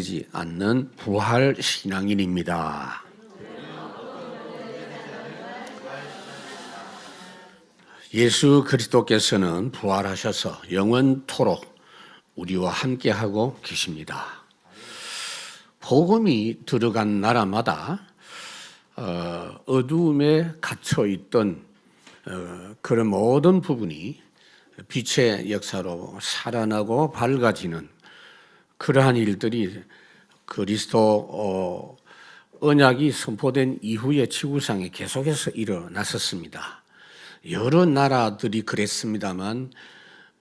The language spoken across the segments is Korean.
되지 않는 부활 신앙인입니다. 예수 그리스도께서는 부활하셔서 영원토록 우리와 함께하고 계십니다. 복음이 들어간 나라마다 어두움에 갇혀있던 그런 모든 부분이 빛의 역사로 살아나고 밝아지는 그러한 일들이 그리스도 언약이 선포된 이후의 지구상에 계속해서 일어났었습니다. 여러 나라들이 그랬습니다만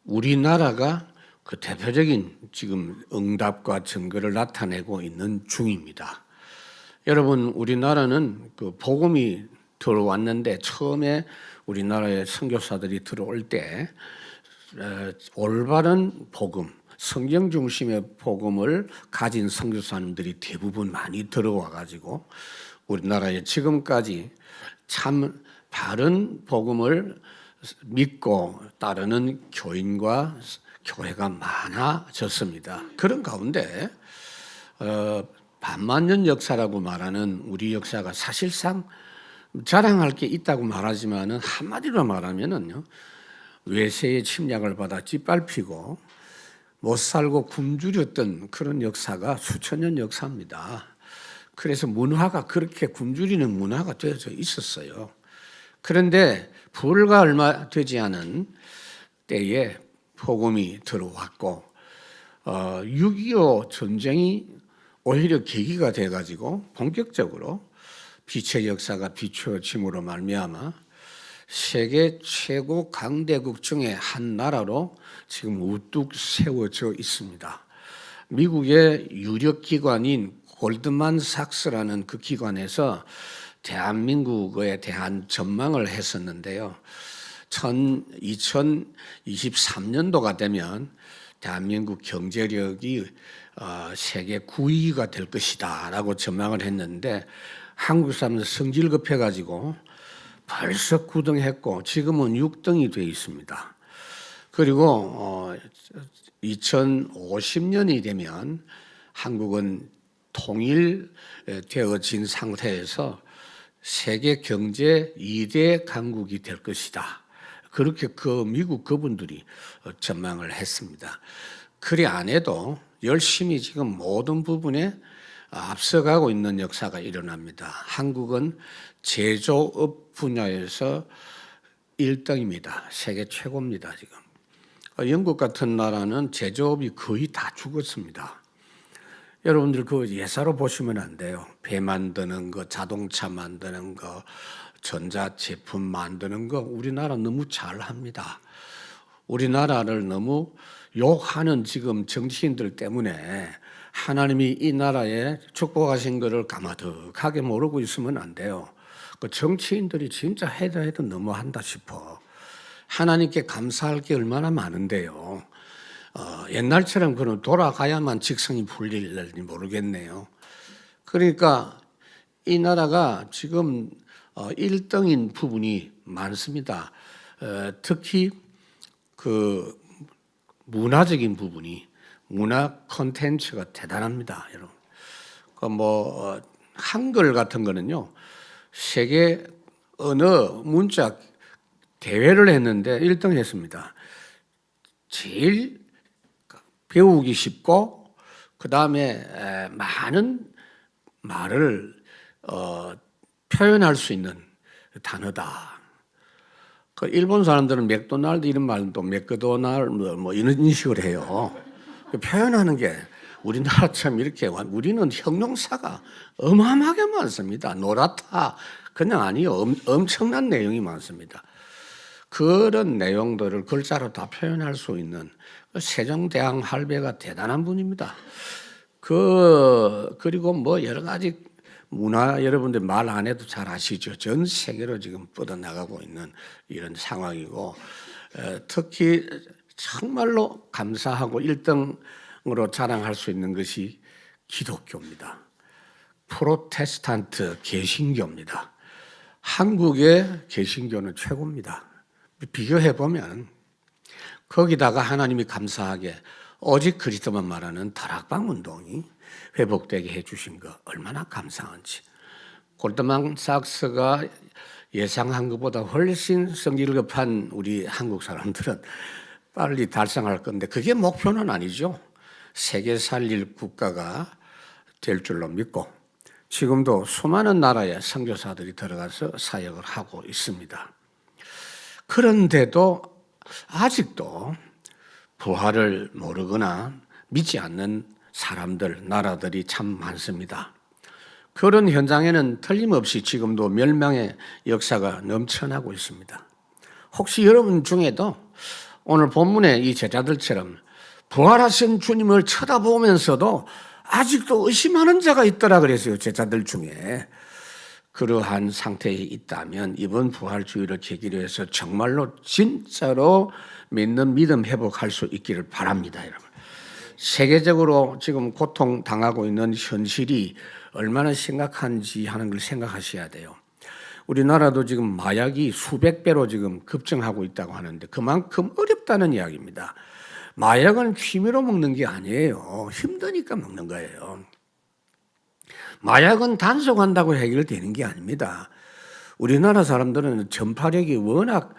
우리나라가 그 대표적인 지금 응답과 증거를 나타내고 있는 중입니다. 여러분, 우리나라는 그 복음이 들어왔는데 처음에 우리나라의 선교사들이 들어올 때 올바른 복음, 성경 중심의 복음을 가진 선교사님들이 대부분 많이 들어와 가지고 우리나라에 지금까지 참 바른 복음을 믿고 따르는 교인과 교회가 많아졌습니다. 그런 가운데 반만년 역사라고 말하는 우리 역사가 사실상 자랑할 게 있다고 말하지만은 한마디로 말하면은요, 외세의 침략을 받아 짓밟히고 못 살고 굶주렸던 그런 역사가 수천 년 역사입니다. 그래서 문화가 그렇게 굶주리는 문화가 되어져 있었어요. 그런데 불과 얼마 되지 않은 때에 복음이 들어왔고 6.25 전쟁이 오히려 계기가 돼가지고 본격적으로 빛의 역사가 비추어짐으로 말미암아 세계 최고 강대국 중에 한 나라로 지금 우뚝 세워져 있습니다. 미국의 유력 기관인 골드만삭스라는 그 기관에서 대한민국에 대한 전망을 했었는데요. 2023년도가 되면 대한민국 경제력이 세계 9위가 될 것이다 라고 전망을 했는데 한국 사람들 성질 급해가지고 벌써 9등 지금은 6등이 되어 있습니다. 그리고 2050년이 되면 한국은 통일되어진 상태에서 세계 경제 2대 강국이 될 것이다. 그렇게 미국 그분들이 전망을 했습니다. 그리 안 해도 열심히 지금 모든 부분에 앞서가고 있는 역사가 일어납니다. 한국은 제조업 분야에서 1등입니다. 세계 최고입니다, 지금. 영국 같은 나라는 제조업이 거의 다 죽었습니다. 여러분들 그 예사로 보시면 안 돼요. 배 만드는 거, 자동차 만드는 거, 전자제품 만드는 거 우리나라 너무 잘합니다. 우리나라를 너무 욕하는 지금 정치인들 때문에 하나님이 이 나라에 축복하신 것을 가마득하게 모르고 있으면 안 돼요. 그 정치인들이 진짜 해도 너무한다 싶어. 하나님께 감사할 게 얼마나 많은데요. 옛날처럼 그런 돌아가야만 직성이 풀릴지 모르겠네요. 그러니까 이 나라가 지금 1등인 부분이 많습니다. 특히 그 문화적인 부분이 문화 콘텐츠가 대단합니다, 여러분. 한글 같은 거는요, 세계 언어 문자 대회를 했는데 1등 했습니다. 제일 배우기 쉽고 그 다음에 많은 말을 표현할 수 있는 단어다. 그 일본 사람들은 맥도날드 이런 말도 맥도날드 뭐 이런 식으로 해요. 표현하는 게 우리나라처럼 이렇게 우리는 형용사가 어마어마하게 많습니다. 노랗다 그냥 아니요. 엄청난 내용이 많습니다. 그런 내용들을 글자로 다 표현할 수 있는 세종대왕 할배가 대단한 분입니다. 그리고 뭐 여러 가지 문화 여러분들 말 안 해도 잘 아시죠. 전 세계로 지금 뻗어나가고 있는 이런 상황이고 특히 정말로 감사하고 1등으로 자랑할 수 있는 것이 기독교입니다. 프로테스탄트 개신교입니다. 한국의 개신교는 최고입니다. 비교해보면 거기다가 하나님이 감사하게 오직 그리스도만 말하는 다락방 운동이 회복되게 해주신 거 얼마나 감사한지. 골드만 삭스가 예상한 것보다 훨씬 성질 급한 우리 한국 사람들은 빨리 달성할 건데 그게 목표는 아니죠. 세계 살릴 국가가 될 줄로 믿고 지금도 수많은 나라에 선교사들이 들어가서 사역을 하고 있습니다. 그런데도 아직도 부활을 모르거나 믿지 않는 사람들, 나라들이 참 많습니다. 그런 현장에는 틀림없이 지금도 멸망의 역사가 넘쳐나고 있습니다. 혹시 여러분 중에도 오늘 본문의 이 제자들처럼 부활하신 주님을 쳐다보면서도 아직도 의심하는 자가 있더라 그랬어요. 제자들 중에. 그러한 상태에 있다면 이번 부활주의를 계기로 해서 정말로 진짜로 믿는 믿음 회복할 수 있기를 바랍니다, 여러분. 세계적으로 지금 고통당하고 있는 현실이 얼마나 심각한지 하는 걸 생각하셔야 돼요. 우리나라도 지금 마약이 수백 배로 지금 급증하고 있다고 하는데 그만큼 어렵다는 이야기입니다. 마약은 취미로 먹는 게 아니에요. 힘드니까 먹는 거예요. 마약은 단속한다고 해결되는 게 아닙니다. 우리나라 사람들은 전파력이 워낙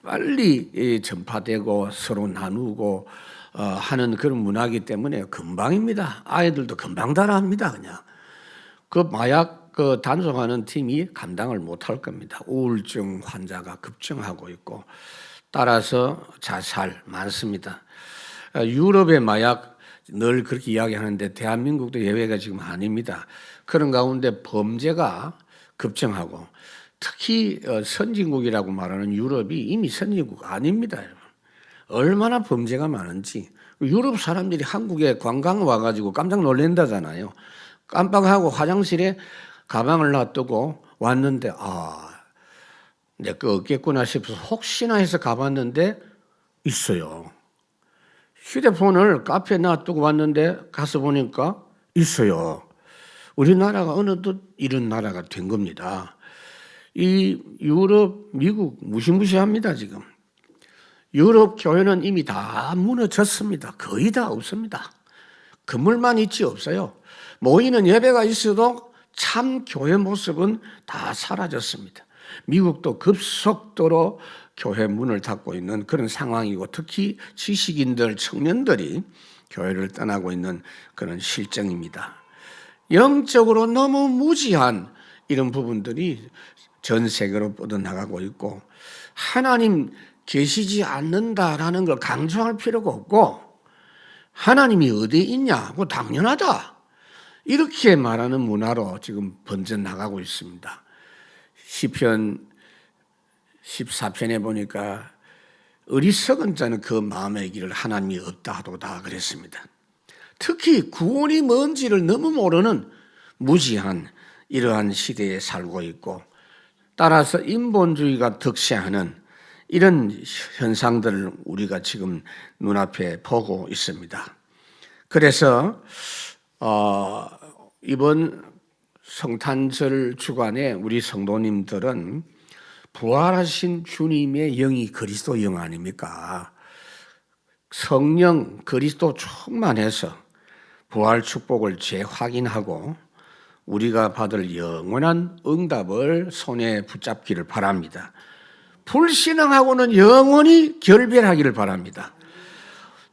빨리 전파되고 서로 나누고 하는 그런 문화이기 때문에 금방입니다. 아이들도 금방 따라합니다. 그냥 그 마약 단속하는 팀이 감당을 못할 겁니다. 우울증 환자가 급증하고 있고 따라서 자살 많습니다. 유럽의 마약 늘 그렇게 이야기하는데 대한민국도 예외가 지금 아닙니다. 그런 가운데 범죄가 급증하고 특히 선진국이라고 말하는 유럽이 이미 선진국 아닙니다. 얼마나 범죄가 많은지 유럽 사람들이 한국에 관광 와가지고 깜짝 놀란다잖아요. 깜빡하고 화장실에 가방을 놔두고 왔는데 내가 없겠구나 싶어서 혹시나 해서 가봤는데 있어요. 휴대폰을 카페에 놔두고 왔는데 가서 보니까 있어요. 우리나라가 어느덧 이런 나라가 된 겁니다. 이 유럽, 미국 무시무시합니다 지금. 유럽 교회는 이미 다 무너졌습니다. 거의 다 없습니다. 건물만 있지 없어요. 모이는 예배가 있어도 참 교회 모습은 다 사라졌습니다. 미국도 급속도로 교회 문을 닫고 있는 그런 상황이고 특히 지식인들, 청년들이 교회를 떠나고 있는 그런 실정입니다. 영적으로 너무 무지한 이런 부분들이 전 세계로 뻗어나가고 있고 하나님 계시지 않는다라는 걸 강조할 필요가 없고 하나님이 어디에 있냐고 당연하다 이렇게 말하는 문화로 지금 번져나가고 있습니다. 시편 14편에 보니까 어리석은 자는 그 마음의 길을 하나님이 없다 하도다 그랬습니다. 특히 구원이 뭔지를 너무 모르는 무지한 이러한 시대에 살고 있고 따라서 인본주의가 득세하는 이런 현상들을 우리가 지금 눈앞에 보고 있습니다. 그래서 이번 성탄절 주간에 우리 성도님들은 부활하신 주님의 영이 그리스도 영 아닙니까? 성령 그리스도 충만해서 부활 축복을 재확인하고 우리가 받을 영원한 응답을 손에 붙잡기를 바랍니다. 불신앙하고는 영원히 결별하기를 바랍니다.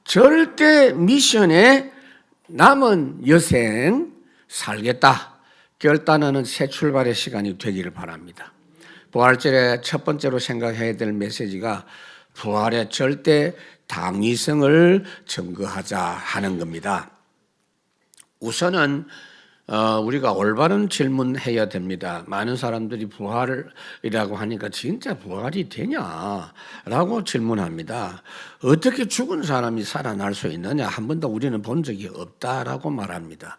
절대 미션에 남은 여생 살겠다 결단하는 새 출발의 시간이 되기를 바랍니다. 부활절에 첫 번째로 생각해야 될 메시지가 부활의 절대 당위성을 증거하자 하는 겁니다. 우선은 우리가 올바른 질문해야 됩니다. 많은 사람들이 부활이라고 하니까 진짜 부활이 되냐라고 질문합니다. 어떻게 죽은 사람이 살아날 수 있느냐 한 번도 우리는 본 적이 없다라고 말합니다.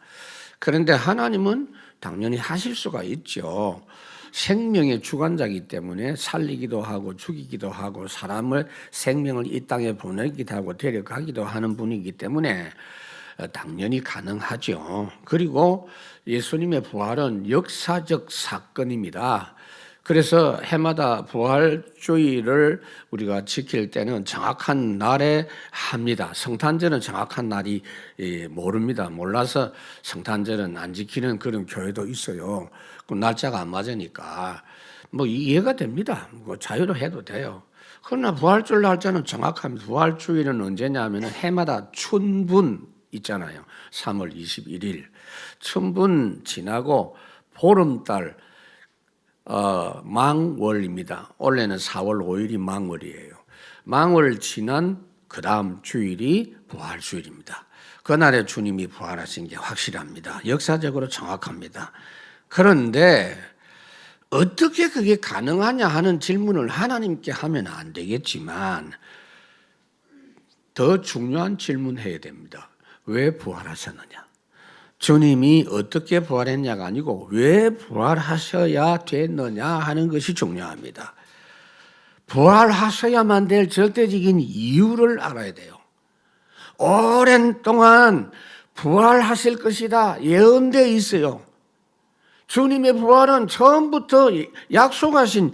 그런데 하나님은 당연히 하실 수가 있죠. 생명의 주관자이기 때문에 살리기도 하고 죽이기도 하고 사람을 생명을 이 땅에 보내기도 하고 데려가기도 하는 분이기 때문에 당연히 가능하죠. 그리고 예수님의 부활은 역사적 사건입니다. 그래서 해마다 부활주의를 우리가 지킬 때는 정확한 날에 합니다. 성탄절은 정확한 날이 모릅니다. 몰라서 성탄절은 안 지키는 그런 교회도 있어요. 그 날짜가 안 맞으니까 뭐 이해가 됩니다. 뭐 자유로 해도 돼요. 그러나 부활절 날짜는 정확합니다. 부활주의는 언제냐면 해마다 춘분 있잖아요. 3월 21일 춘분 지나고 보름달 망월입니다. 원래는 4월 5일이 망월이에요. 망월 지난 그 다음 주일이 부활주일입니다. 그날에 주님이 부활하신 게 확실합니다. 역사적으로 정확합니다. 그런데 어떻게 그게 가능하냐 하는 질문을 하나님께 하면 안 되겠지만 더 중요한 질문 해야 됩니다. 왜 부활하셨느냐? 주님이 어떻게 부활했냐가 아니고 왜 부활하셔야 됐느냐 하는 것이 중요합니다. 부활하셔야만 될 절대적인 이유를 알아야 돼요. 오랜 동안 부활하실 것이다 예언되어 있어요. 주님의 부활은 처음부터 약속하신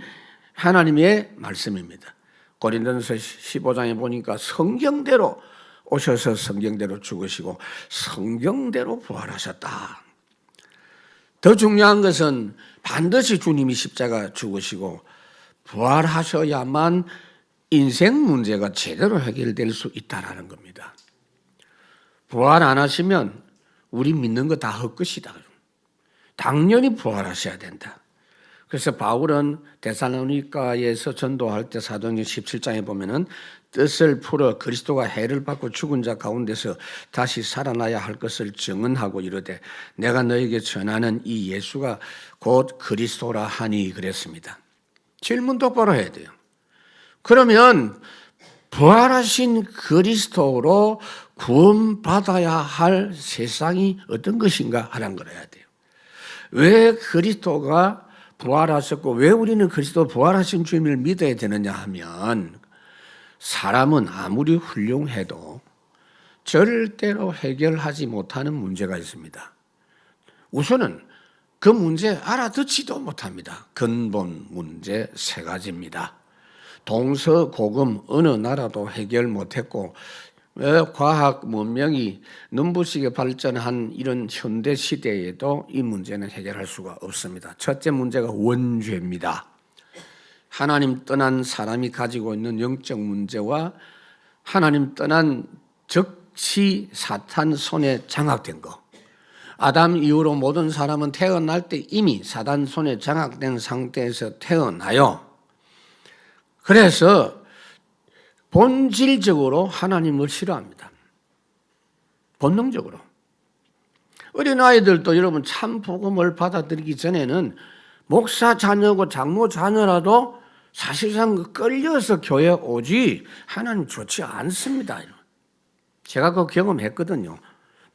하나님의 말씀입니다. 고린도전서 15장에 보니까 성경대로 오셔서 성경대로 죽으시고 성경대로 부활하셨다. 더 중요한 것은 반드시 주님이 십자가 죽으시고 부활하셔야만 인생 문제가 제대로 해결될 수 있다는 겁니다. 부활 안 하시면 우리 믿는 거 다 헛것이다. 당연히 부활하셔야 된다. 그래서 바울은 데살로니가에서 전도할 때 사도행전 17장에 보면은 뜻을 풀어 그리스도가 해를 받고 죽은 자 가운데서 다시 살아나야 할 것을 증언하고 이르되 내가 너에게 전하는 이 예수가 곧 그리스도라 하니 그랬습니다. 질문 똑바로 해야 돼요. 그러면 부활하신 그리스도로 구원받아야 할 세상이 어떤 것인가 하는 걸 해야 돼요. 왜 그리스도가 부활하셨고 왜 우리는 그리스도 부활하신 주님을 믿어야 되느냐 하면 사람은 아무리 훌륭해도 절대로 해결하지 못하는 문제가 있습니다. 우선은 그 문제 알아듣지도 못합니다. 근본 문제 세 가지입니다. 동서고금 어느 나라도 해결 못했고 과학 문명이 눈부시게 발전한 이런 현대 시대에도 이 문제는 해결할 수가 없습니다. 첫째 문제가 원죄입니다. 하나님 떠난 사람이 가지고 있는 영적 문제와 하나님 떠난 적시 사탄 손에 장악된 거. 아담 이후로 모든 사람은 태어날 때 이미 사단 손에 장악된 상태에서 태어나요. 그래서 본질적으로 하나님을 싫어합니다. 본능적으로. 어린아이들도 여러분 참 복음을 받아들이기 전에는 목사 자녀고 장로 자녀라도 사실상 끌려서 교회 오지 하나님 좋지 않습니다. 제가 그거 경험했거든요.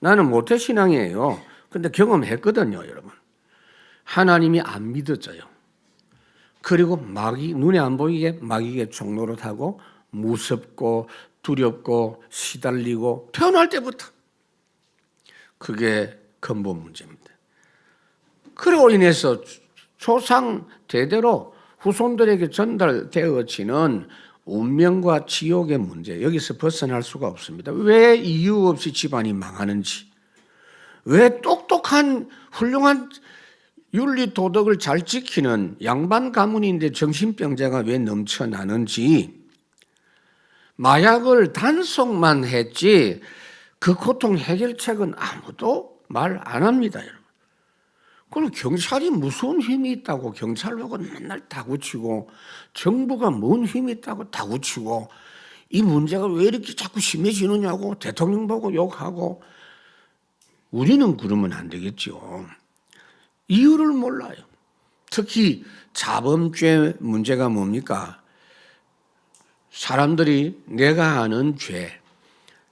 나는 모태신앙이에요. 근데 경험했거든요, 여러분. 하나님이 안 믿어져요. 그리고 마귀, 눈에 안 보이게 마귀의 종로를 타고 무섭고 두렵고 시달리고 태어날 때부터 그게 근본 문제입니다. 그로 인해서 조상 대대로 후손들에게 전달되어지는 운명과 지옥의 문제 여기서 벗어날 수가 없습니다. 왜 이유 없이 집안이 망하는지, 왜 똑똑한 훌륭한 윤리 도덕을 잘 지키는 양반 가문인데 정신병자가 왜 넘쳐나는지, 마약을 단속만 했지 그 고통 해결책은 아무도 말 안 합니다, 여러분. 그리고 경찰이 무슨 힘이 있다고 경찰력은 맨날 다구치고 정부가 뭔 힘이 있다고 다구치고 이 문제가 왜 이렇게 자꾸 심해지느냐고 대통령 보고 욕하고 우리는 그러면 안 되겠죠. 이유를 몰라요. 특히 자범죄 문제가 뭡니까? 사람들이 내가 아는 죄,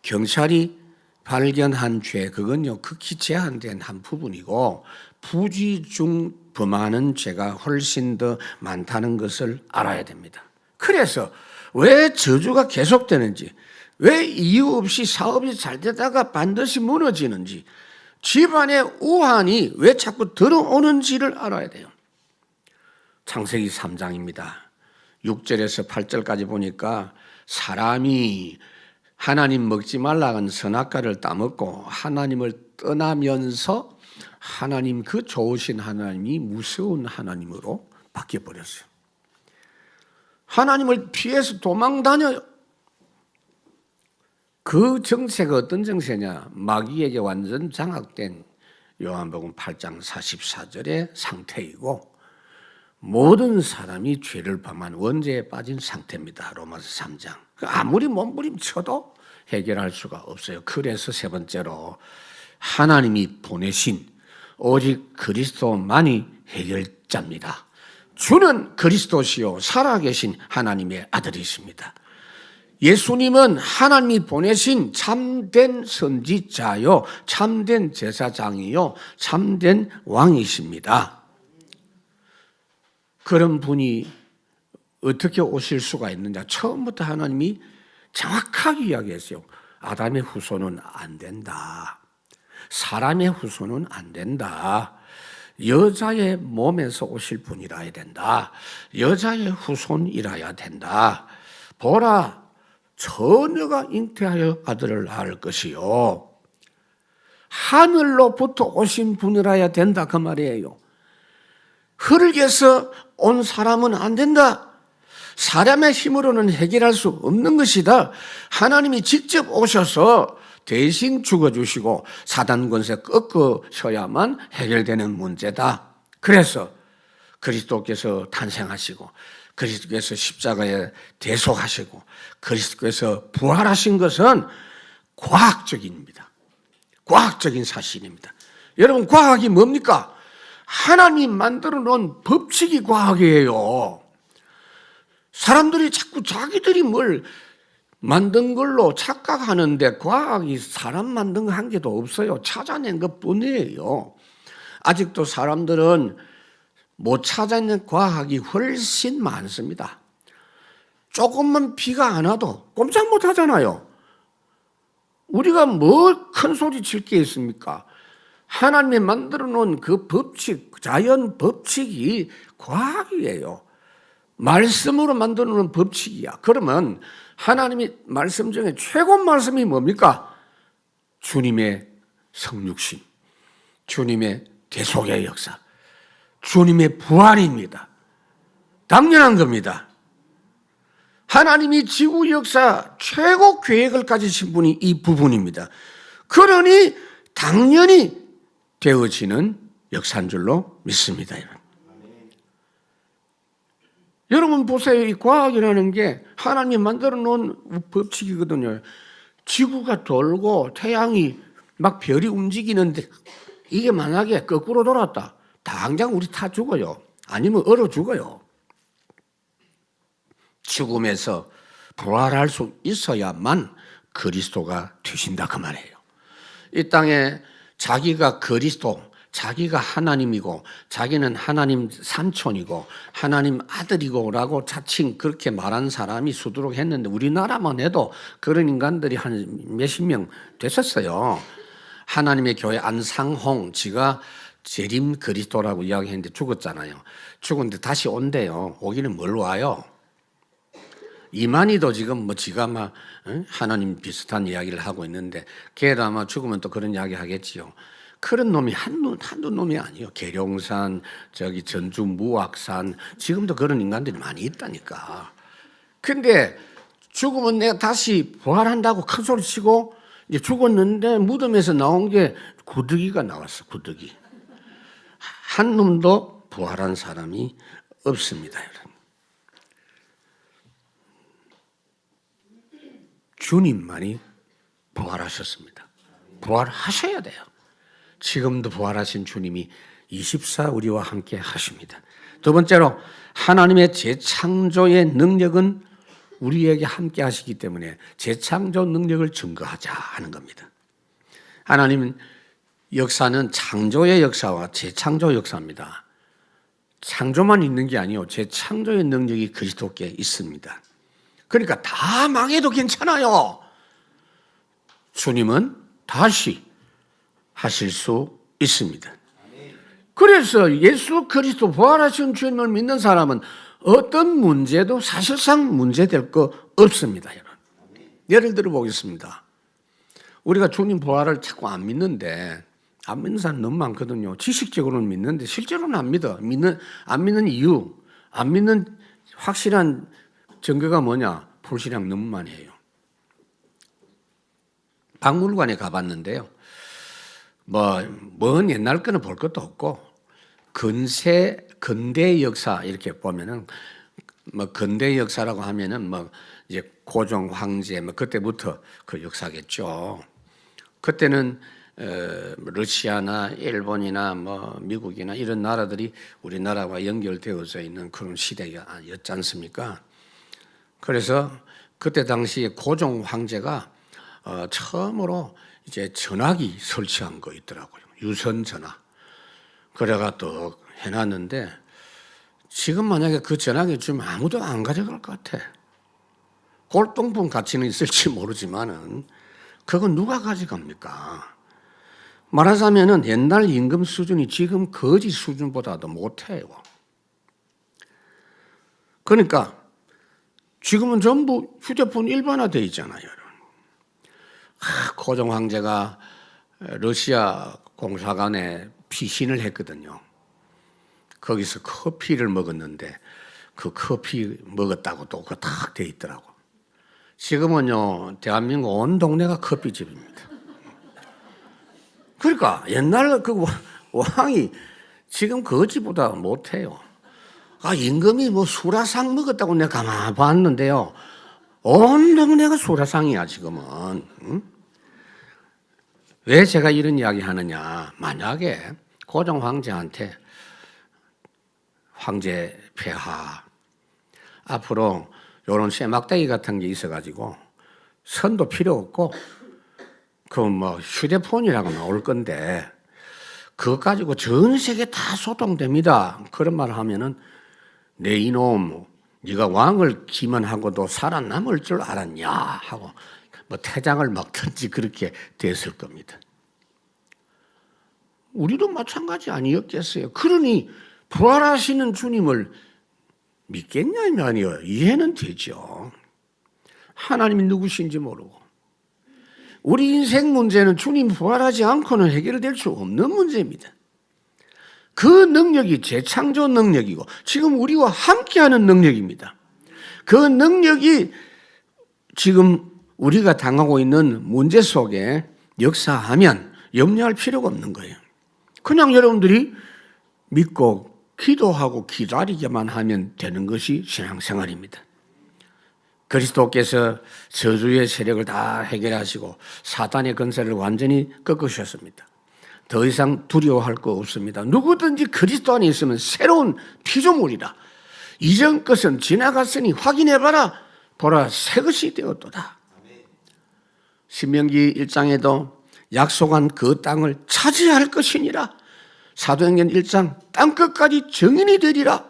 경찰이 발견한 죄, 그건요 극히 제한된 한 부분이고 부지 중 범하는 죄가 훨씬 더 많다는 것을 알아야 됩니다. 그래서 왜 저주가 계속되는지, 왜 이유 없이 사업이 잘 되다가 반드시 무너지는지, 집안의 우환이 왜 자꾸 들어오는지를 알아야 돼요. 창세기 3장입니다. 6절에서 8절까지 보니까 사람이 하나님 먹지 말라는 선악과를 따먹고 하나님을 떠나면서 하나님, 그 좋으신 하나님이 무서운 하나님으로 바뀌어버렸어요. 하나님을 피해서 도망다녀요. 그 정세가 어떤 정세냐? 마귀에게 완전 장악된 요한복음 8장 44절의 상태이고, 모든 사람이 죄를 범한 원죄에 빠진 상태입니다. 로마서 3장. 아무리 몸부림쳐도 해결할 수가 없어요. 그래서 세 번째로 하나님이 보내신 오직 그리스도만이 해결자입니다. 주는 그리스도시요 살아계신 하나님의 아들이십니다. 예수님은 하나님이 보내신 참된 선지자요, 참된 제사장이요, 참된 왕이십니다. 그런 분이 어떻게 오실 수가 있느냐? 처음부터 하나님이 정확하게 이야기했어요. 아담의 후손은 안 된다. 사람의 후손은 안 된다. 여자의 몸에서 오실 분이라야 된다. 여자의 후손이라야 된다. 보라, 처녀가 잉태하여 아들을 낳을 것이요 하늘로부터 오신 분이라야 된다, 그 말이에요. 흙에서 온 사람은 안 된다. 사람의 힘으로는 해결할 수 없는 것이다. 하나님이 직접 오셔서 대신 죽어주시고 사단 권세 꺾으셔야만 해결되는 문제다. 그래서 그리스도께서 탄생하시고 그리스도께서 십자가에 대속하시고 그리스도께서 부활하신 것은 과학적입니다. 과학적인 사실입니다. 여러분, 과학이 뭡니까? 하나님 만들어 놓은 법칙이 과학이에요. 사람들이 자꾸 자기들이 뭘 만든 걸로 착각하는데 과학이 사람 만든 거 한 개도 없어요. 찾아낸 것 뿐이에요. 아직도 사람들은 못 찾아낸 과학이 훨씬 많습니다. 조금만 비가 안 와도 꼼짝 못 하잖아요. 우리가 뭐 큰 소리 칠 게 있습니까? 하나님이 만들어 놓은 그 법칙, 자연 법칙이 과학이에요. 말씀으로 만들어 놓은 법칙이야. 그러면 하나님이 말씀 중에 최고 말씀이 뭡니까? 주님의 성육신, 주님의 대속의 역사, 주님의 부활입니다. 당연한 겁니다. 하나님이 지구 역사 최고 계획을 가지신 분이 이 부분입니다. 그러니 당연히 되어지는 역사인 줄로 믿습니다. 여러분 보세요. 이 과학이라는 게 하나님이 만들어 놓은 법칙이거든요. 지구가 돌고 태양이 막 별이 움직이는데 이게 만약에 거꾸로 돌았다. 당장 우리 다 죽어요. 아니면 얼어 죽어요. 죽음에서 부활할 수 있어야만 그리스도가 되신다, 그 말이에요. 이 땅에 자기가 그리스도, 자기가 하나님이고 자기는 하나님 삼촌이고 하나님 아들이고 라고 자칭 그렇게 말한 사람이 수두룩했는데 우리나라만 해도 그런 인간들이 한 몇십 명 됐었어요. 하나님의 교회 안상홍, 지가 재림 그리스도라고 이야기했는데 죽었잖아요. 죽었는데 다시 온대요. 오기는 뭘로 와요? 이만희도 지금 뭐 지가 막 하나님 비슷한 이야기를 하고 있는데 걔도 아마 죽으면 또 그런 이야기 하겠지요. 그런 놈이 한두 놈이 아니에요. 계룡산, 저기 전주 무악산, 지금도 그런 인간들이 많이 있다니까. 근데 죽으면 내가 다시 부활한다고 큰 소리 치고 이제 죽었는데 무덤에서 나온 게 구더기가 나왔어, 구더기. 한 놈도 부활한 사람이 없습니다, 여러분. 주님만이 부활하셨습니다. 부활하셔야 돼요. 지금도 부활하신 주님이 24 우리와 함께 하십니다. 두 번째로 하나님의 재창조의 능력은 우리에게 함께 하시기 때문에 재창조 능력을 증거하자 하는 겁니다. 하나님은 역사는 창조의 역사와 재창조 역사입니다. 창조만 있는 게 아니요, 재창조의 능력이 그리스도께 있습니다. 그러니까 다 망해도 괜찮아요. 주님은 다시 하실 수 있습니다. 그래서 예수 그리스도 부활하신 주님을 믿는 사람은 어떤 문제도 사실상 문제될 거 없습니다. 예를 들어 보겠습니다. 우리가 주님 부활을 자꾸 안 믿는데, 안 믿는 사람 너무 많거든요. 지식적으로는 믿는데 실제로는 안 믿어. 안 믿는 이유, 안 믿는 확실한 증거가 뭐냐? 불신앙 너무 많이 해요. 박물관에 가봤는데요. 먼 옛날 거는 볼 것도 없고, 근대 역사 이렇게 보면은, 근대 역사라고 하면은 이제 고종 황제 그때부터 그 역사겠죠. 그때는 러시아나 일본이나 미국이나 이런 나라들이 우리나라와 연결되어져 있는 그런 시대였지 않습니까? 그래서 그때 당시에 고종 황제가 처음으로 이제 전화기 설치한 거 있더라고요. 유선 전화. 그래가 또 해놨는데 지금 만약에 그 전화기 주면 아무도 안 가져갈 것 같아. 골동품 가치는 있을지 모르지만은 그건 누가 가져갑니까? 말하자면은 옛날 임금 수준이 지금 거지 수준보다도 못해요. 그러니까 지금은 전부 휴대폰 일반화되어 있잖아요. 고종 황제가 러시아 공사관에 피신을 했거든요. 거기서 커피를 먹었는데 그 커피 먹었다고 또 그거 딱 돼 있더라고. 지금은요, 대한민국 온 동네가 커피집입니다. 그러니까 옛날 그 왕이 지금 거지보다 못해요. 임금이 수라상 먹었다고 내가 가만 봤는데요. 온 동네가 수라상이야, 지금은. 응? 왜 제가 이런 이야기 하느냐. 만약에 고종 황제한테 황제 폐하, 앞으로 요런 쇠막대기 같은 게 있어가지고 선도 필요 없고 휴대폰이라고 나올 건데 그거 가지고 전 세계 다 소통됩니다. 그런 말을 하면은 내 이놈 네가 왕을 기만하고도 살아남을 줄 알았냐 하고 태장을 막든지 그렇게 됐을 겁니다. 우리도 마찬가지 아니었겠어요. 그러니 부활하시는 주님을 믿겠냐면요. 이해는 되죠. 하나님이 누구신지 모르고. 우리 인생 문제는 주님 부활하지 않고는 해결될 수 없는 문제입니다. 그 능력이 재창조 능력이고 지금 우리와 함께하는 능력입니다. 그 능력이 지금 우리가 당하고 있는 문제 속에 역사하면 염려할 필요가 없는 거예요. 그냥 여러분들이 믿고 기도하고 기다리기만 하면 되는 것이 신앙생활입니다. 그리스도께서 저주의 세력을 다 해결하시고 사단의 권세를 완전히 꺾으셨습니다. 더 이상 두려워할 거 없습니다. 누구든지 그리스도 안에 있으면 새로운 피조물이라. 이전 것은 지나갔으니 확인해봐라. 보라 새 것이 되었도다. 신명기 1장에도 약속한 그 땅을 차지할 것이니라. 사도행전 1장 땅끝까지 정인이 되리라.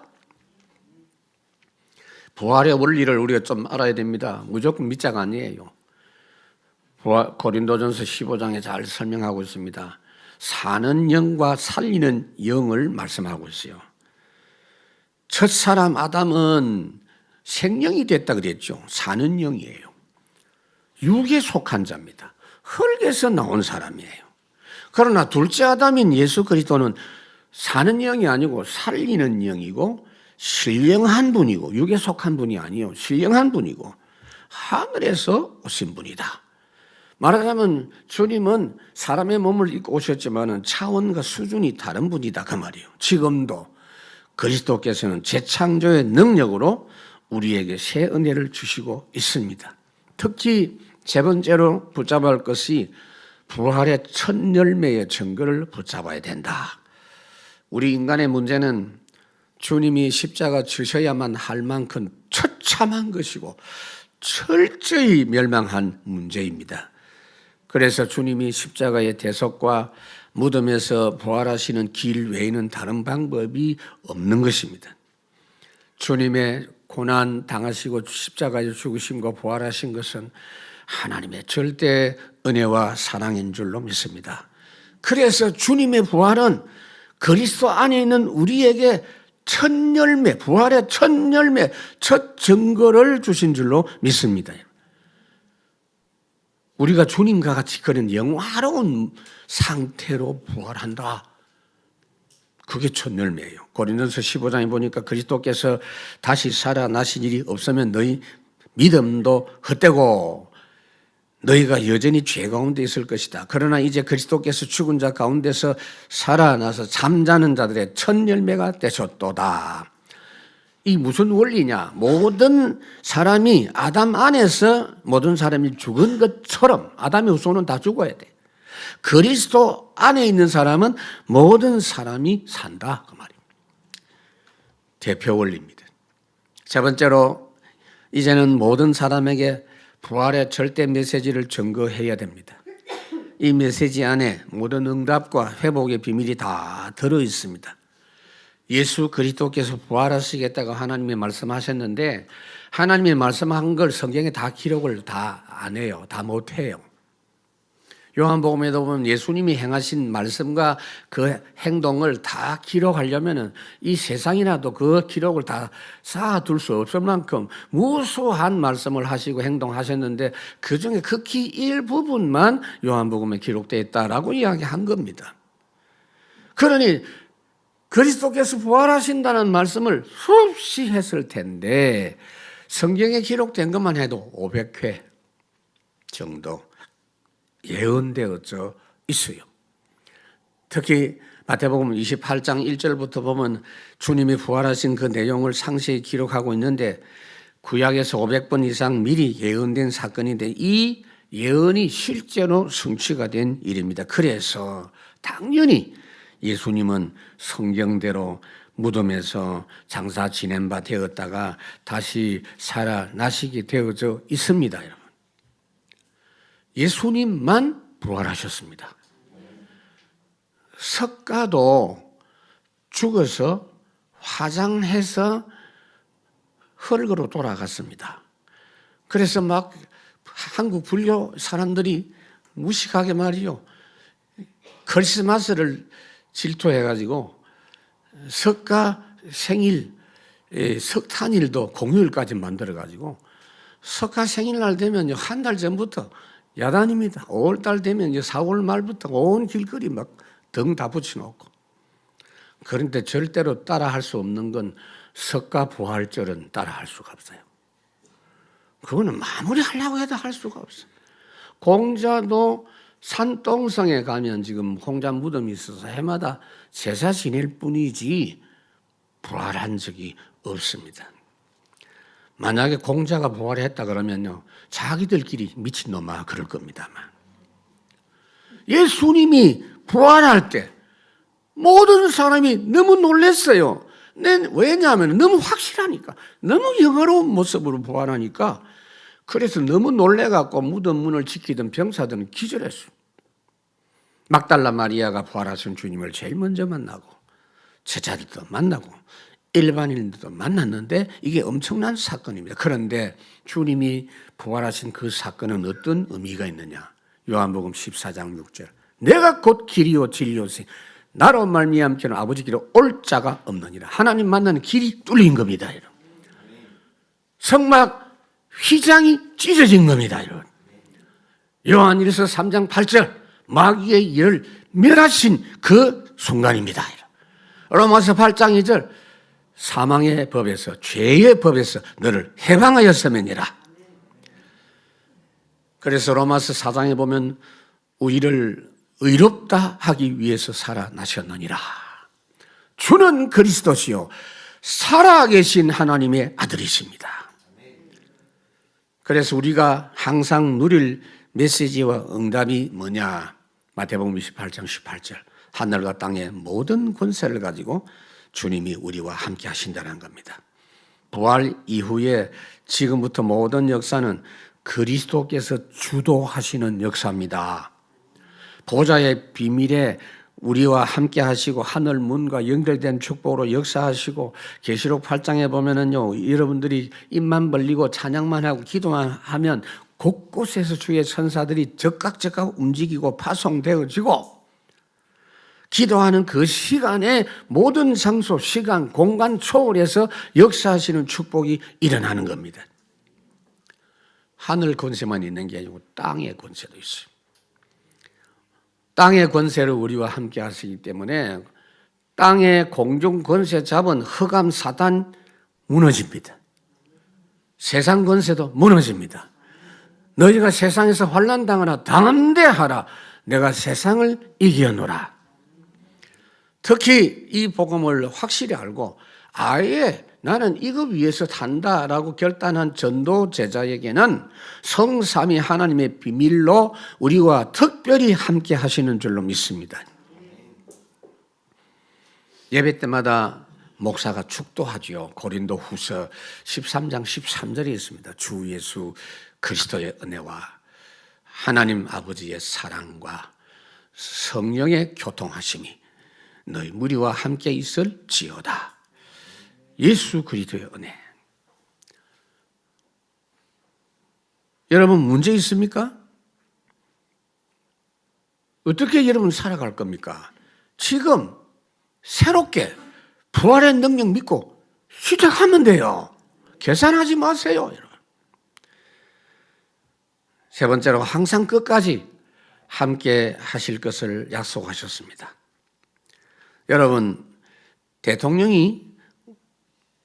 부활의 원리를 우리가 좀 알아야 됩니다. 무조건 믿자가 아니에요. 고린도전서 15장에 잘 설명하고 있습니다. 사는 영과 살리는 영을 말씀하고 있어요. 첫 사람 아담은 생명이 됐다 그랬죠. 사는 영이에요. 육에 속한 자입니다. 흙에서 나온 사람이에요. 그러나 둘째 아담인 예수 그리스도는 사는 영이 아니고 살리는 영이고 신령한 분이고 육에 속한 분이 아니요 신령한 분이고 하늘에서 오신 분이다. 말하자면 주님은 사람의 몸을 입고 오셨지만 차원과 수준이 다른 분이다 그 말이에요. 지금도 그리스도께서는 재창조의 능력으로 우리에게 새 은혜를 주시고 있습니다. 특히 세 번째로 붙잡아야 할 것이 부활의 첫 열매의 증거를 붙잡아야 된다. 우리 인간의 문제는 주님이 십자가 지셔야만 할 만큼 처참한 것이고 철저히 멸망한 문제입니다. 그래서 주님이 십자가의 대속과 무덤에서 부활하시는 길 외에는 다른 방법이 없는 것입니다. 주님의 고난 당하시고 십자가에 죽으심과 부활하신 것은 하나님의 절대 은혜와 사랑인 줄로 믿습니다. 그래서 주님의 부활은 그리스도 안에 있는 우리에게 첫 열매, 부활의 첫 열매, 첫 증거를 주신 줄로 믿습니다. 우리가 주님과 같이 그런 영화로운 상태로 부활한다. 그게 첫 열매예요. 고린도서 15장에 보니까 그리스도께서 다시 살아나신 일이 없으면 너희 믿음도 헛되고 너희가 여전히 죄 가운데 있을 것이다. 그러나 이제 그리스도께서 죽은 자 가운데서 살아나서 잠자는 자들의 첫 열매가 되셨도다. 이 무슨 원리냐? 모든 사람이 아담 안에서 모든 사람이 죽은 것처럼 아담의 후손은 다 죽어야 돼. 그리스도 안에 있는 사람은 모든 사람이 산다. 그 말입니다. 대표 원리입니다. 세 번째로 이제는 모든 사람에게 부활의 절대 메시지를 증거해야 됩니다. 이 메시지 안에 모든 응답과 회복의 비밀이 다 들어 있습니다. 예수 그리스도께서 부활하시겠다고 하나님이 말씀하셨는데 하나님이 말씀한 걸 성경에 다 기록을 다 안 해요. 다 못해요. 요한복음에도 보면 예수님이 행하신 말씀과 그 행동을 다 기록하려면 이 세상이라도 그 기록을 다 쌓아둘 수 없을 만큼 무수한 말씀을 하시고 행동하셨는데 그중에 극히 일부분만 요한복음에 기록되어 있다라고 이야기한 겁니다. 그러니 그리스도께서 부활하신다는 말씀을 수없이 했을 텐데 성경에 기록된 것만 해도 500회 정도 예언되어져 있어요. 특히 마태복음 28장 1절부터 보면 주님이 부활하신 그 내용을 상세히 기록하고 있는데 구약에서 500번 이상 미리 예언된 사건인데 이 예언이 실제로 성취가 된 일입니다. 그래서 당연히 예수님은 성경대로 무덤에서 장사 지낸 바 되었다가 다시 살아나시게 되어져 있습니다. 여러분. 예수님만 부활하셨습니다. 석가도 죽어서 화장해서 흙으로 돌아갔습니다. 그래서 막 한국 불교 사람들이 무식하게 말이요. 크리스마스를 질투해가지고 석가 생일, 석탄일도 공휴일까지 만들어가지고 석가 생일날 되면 한 달 전부터 야단입니다. 5월달 되면 4월 말부터 온 길거리 막 등 다 붙여놓고. 그런데 절대로 따라할 수 없는 건 석가 부활절은 따라할 수가 없어요. 그거는 마무리하려고 해도 할 수가 없어요. 공자도 산동성에 가면 지금 공자 무덤이 있어서 해마다 제사 지낼 뿐이지 부활한 적이 없습니다. 만약에 공자가 부활했다 그러면요, 자기들끼리 미친놈아 그럴 겁니다만. 예수님이 부활할 때 모든 사람이 너무 놀랐어요. 왜냐하면 너무 확실하니까, 너무 영화로운 모습으로 부활하니까. 그래서 너무 놀래갖고 무덤 문을 지키던 병사들은 기절했어요. 막달라 마리아가 부활하신 주님을 제일 먼저 만나고 제자들도 만나고 일반인들도 만났는데 이게 엄청난 사건입니다. 그런데 주님이 부활하신 그 사건은 어떤 의미가 있느냐? 요한복음 14장 6절. 내가 곧 길이요 진리요세 나로 말미암기는 아버지께로 올 자가 없느니라. 하나님 만나는 길이 뚫린 겁니다. 여러분. 성막 휘장이 찢어진 겁니다. 여러분. 요한일서 3장 8절 마귀의 일을 멸하신 그 순간입니다. 로마서 8장 2절 사망의 법에서 죄의 법에서 너를 해방하였으면이라. 그래서 로마서 4장에 보면 우리를 의롭다 하기 위해서 살아나셨느니라. 주는 그리스도시요 살아계신 하나님의 아들이십니다. 그래서 우리가 항상 누릴 메시지와 응답이 뭐냐? 마태복음 28장 18절 하늘과 땅의 모든 권세를 가지고 주님이 우리와 함께 하신다는 겁니다. 부활 이후에 지금부터 모든 역사는 그리스도께서 주도하시는 역사입니다. 보좌의 비밀에 우리와 함께 하시고 하늘 문과 연결된 축복으로 역사하시고 계시록 8장에 보면은요, 여러분들이 입만 벌리고 찬양만 하고 기도만 하면 곳곳에서 주의 천사들이 적각적각 움직이고 파송되어지고 기도하는 그 시간에 모든 장소, 시간, 공간 초월해서 역사하시는 축복이 일어나는 겁니다. 하늘 권세만 있는 게 아니고 땅의 권세도 있어요. 땅의 권세를 우리와 함께 하시기 때문에 땅의 공중 권세 잡은 흑암 사단 무너집니다. 세상 권세도 무너집니다. 너희가 세상에서 환난당하나 당대하라. 내가 세상을 이겨노라. 특히 이 복음을 확실히 알고 아예 나는 이거 위해서 산다라고 결단한 전도 제자에게는 성삼위 하나님의 비밀로 우리와 특별히 함께 하시는 줄로 믿습니다. 예배 때마다 목사가 축도하지요. 고린도 후서 13장 13절에 있습니다. 주 예수 그리스도의 은혜와 하나님 아버지의 사랑과 성령의 교통하심이 너희 무리와 함께 있을지어다. 예수 그리스도의 은혜. 여러분 문제 있습니까? 어떻게 여러분 살아갈 겁니까? 지금 새롭게 부활의 능력 믿고 시작하면 돼요. 계산하지 마세요, 여러분. 세 번째로 항상 끝까지 함께 하실 것을 약속하셨습니다. 여러분, 대통령이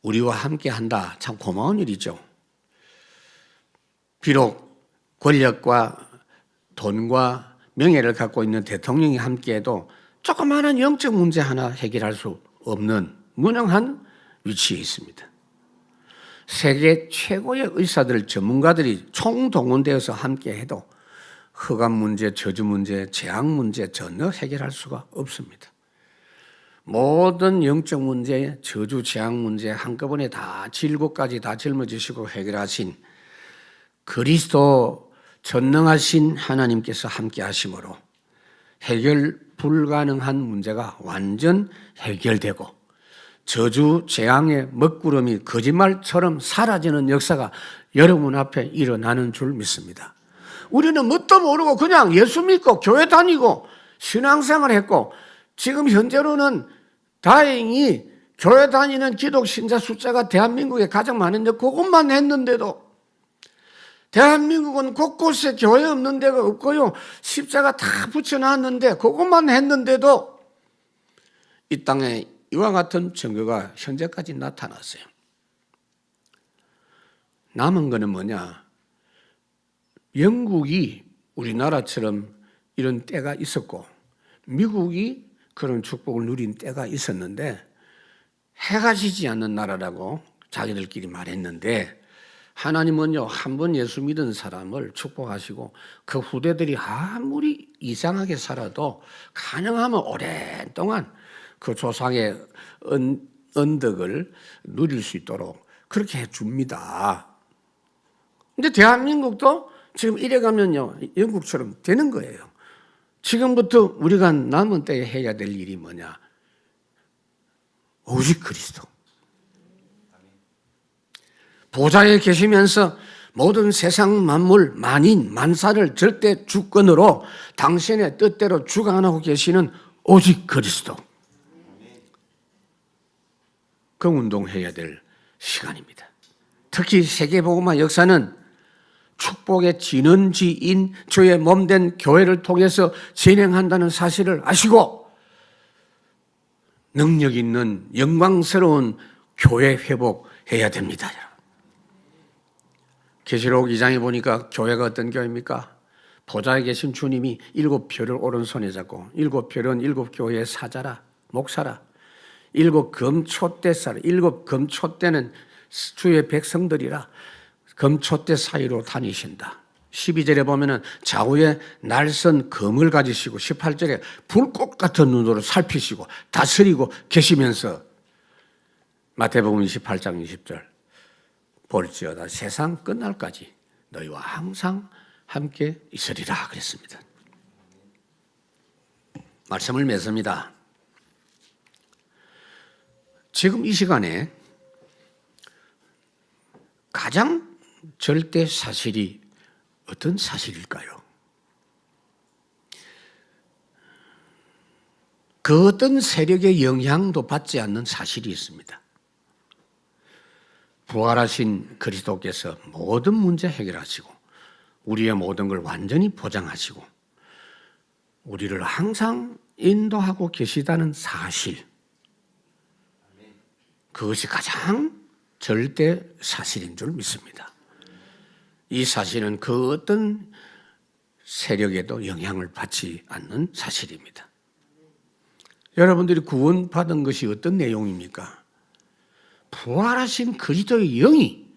우리와 함께 한다. 참 고마운 일이죠. 비록 권력과 돈과 명예를 갖고 있는 대통령이 함께해도 조그마한 영적 문제 하나 해결할 수 없는 무능한 위치에 있습니다. 세계 최고의 의사들, 전문가들이 총동원되어서 함께해도 흑암 문제, 저주 문제, 재앙 문제 전혀 해결할 수가 없습니다. 모든 영적 문제, 저주, 재앙 문제 한꺼번에 다 질고까지 다 짊어지시고 해결하신 그리스도 전능하신 하나님께서 함께 하심으로 해결 불가능한 문제가 완전 해결되고 저주, 재앙의 먹구름이 거짓말처럼 사라지는 역사가 여러분 앞에 일어나는 줄 믿습니다. 우리는 뭣도 모르고 그냥 예수 믿고 교회 다니고 신앙생활 했고 지금 현재로는 다행히 교회 다니는 기독 신자 숫자가 대한민국에 가장 많은데 그것만 했는데도 대한민국은 곳곳에 교회 없는 데가 없고요. 십자가 다 붙여놨는데 그것만 했는데도 이 땅에 이와 같은 증거가 현재까지 나타났어요. 남은 거는 뭐냐? 영국이 우리나라처럼 이런 때가 있었고 미국이 그런 축복을 누린 때가 있었는데 해가 지지 않는 나라라고 자기들끼리 말했는데 하나님은요, 한 번 예수 믿은 사람을 축복하시고 그 후대들이 아무리 이상하게 살아도 가능하면 오랫동안 그 조상의 언덕을 누릴 수 있도록 그렇게 해줍니다. 근데 대한민국도 지금 이래가면요, 영국처럼 되는 거예요. 지금부터 우리가 남은 때에 해야 될 일이 뭐냐? 오직 그리스도. 보좌에 계시면서 모든 세상 만물, 만인, 만사를 절대 주권으로 당신의 뜻대로 주관하고 계시는 오직 그리스도. 그 운동해야 될 시간입니다. 특히 세계복음화 역사는 축복의 진원지인 주의 몸된 교회를 통해서 진행한다는 사실을 아시고 능력 있는 영광스러운 교회 회복해야 됩니다. 계시록 2장에 보니까 교회가 어떤 교회입니까? 보좌에 계신 주님이 7별을 오른손에 잡고 7별은 7교회의 사자라, 목사라. 7금초대사라. 7금초대는 주의 백성들이라 금초대 사이로 다니신다. 12절에 보면은 좌우에 날선 검을 가지시고 18절에 불꽃 같은 눈으로 살피시고 다스리고 계시면서 마태복음 28장 20절 볼지어다 세상 끝날까지 너희와 항상 함께 있으리라 그랬습니다. 말씀을 맺습니다. 지금 이 시간에 가장 절대 사실이 어떤 사실일까요? 그 어떤 세력의 영향도 받지 않는 사실이 있습니다. 부활하신 그리스도께서 모든 문제 해결하시고 우리의 모든 걸 완전히 보장하시고 우리를 항상 인도하고 계시다는 사실, 그것이 가장 절대 사실인 줄 믿습니다. 이 사실은 그 어떤 세력에도 영향을 받지 않는 사실입니다. 여러분들이 구원받은 것이 어떤 내용입니까? 부활하신 그리스도의 영이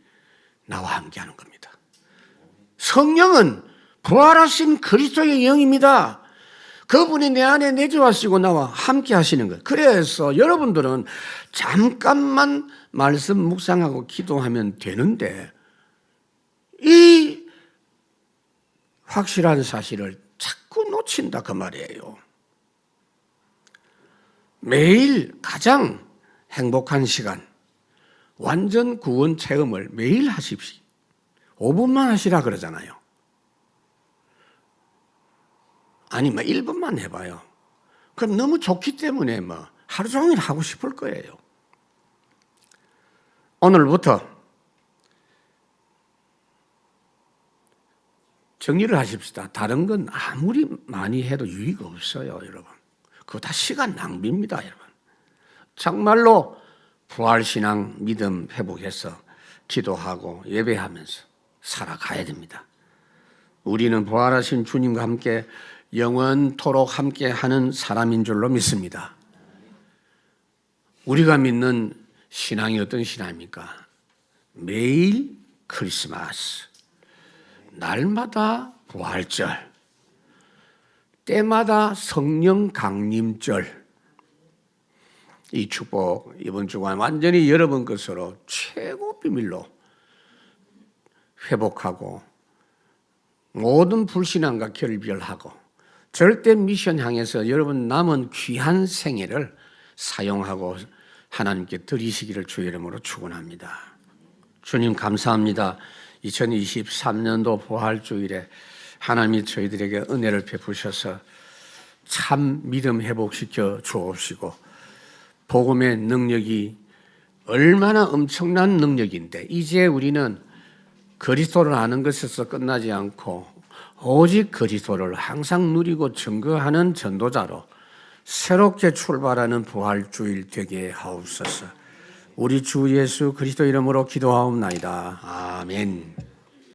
나와 함께하는 겁니다. 성령은 부활하신 그리스도의 영입니다. 그분이 내 안에 내주하시고 나와 함께 하시는 것. 그래서 여러분들은 잠깐만 말씀 묵상하고 기도하면 되는데 이 확실한 사실을 자꾸 놓친다 그 말이에요. 매일 가장 행복한 시간, 완전 구원 체험을 매일 하십시오. 5분만 하시라 그러잖아요. 아니 1분만 해봐요. 그럼 너무 좋기 때문에 하루 종일 하고 싶을 거예요. 오늘부터 정리를 하십시다. 다른 건 아무리 많이 해도 유의가 없어요, 여러분. 그거 다 시간 낭비입니다, 여러분. 정말로 부활신앙 믿음 회복해서 기도하고 예배하면서 살아가야 됩니다. 우리는 부활하신 주님과 함께 영원토록 함께 하는 사람인 줄로 믿습니다. 우리가 믿는 신앙이 어떤 신앙입니까? 매일 크리스마스, 날마다 부활절, 때마다 성령 강림절. 이 축복 이번 주간 완전히 여러분 것으로 최고 비밀로 회복하고 모든 불신앙과 결별하고 절대 미션 향해서 여러분 남은 귀한 생애를 사용하고 하나님께 드리시기를 주의 이름으로 축원합니다. 주님 감사합니다. 2023년도 부활주일에 하나님이 저희들에게 은혜를 베푸셔서 참 믿음 회복시켜 주옵시고 복음의 능력이 얼마나 엄청난 능력인데 이제 우리는 그리스도를 아는 것에서 끝나지 않고 오직 그리스도를 항상 누리고 증거하는 전도자로 새롭게 출발하는 부활주일 되게 하옵소서. 우리 주 예수 그리스도 이름으로 기도하옵나이다. 아멘.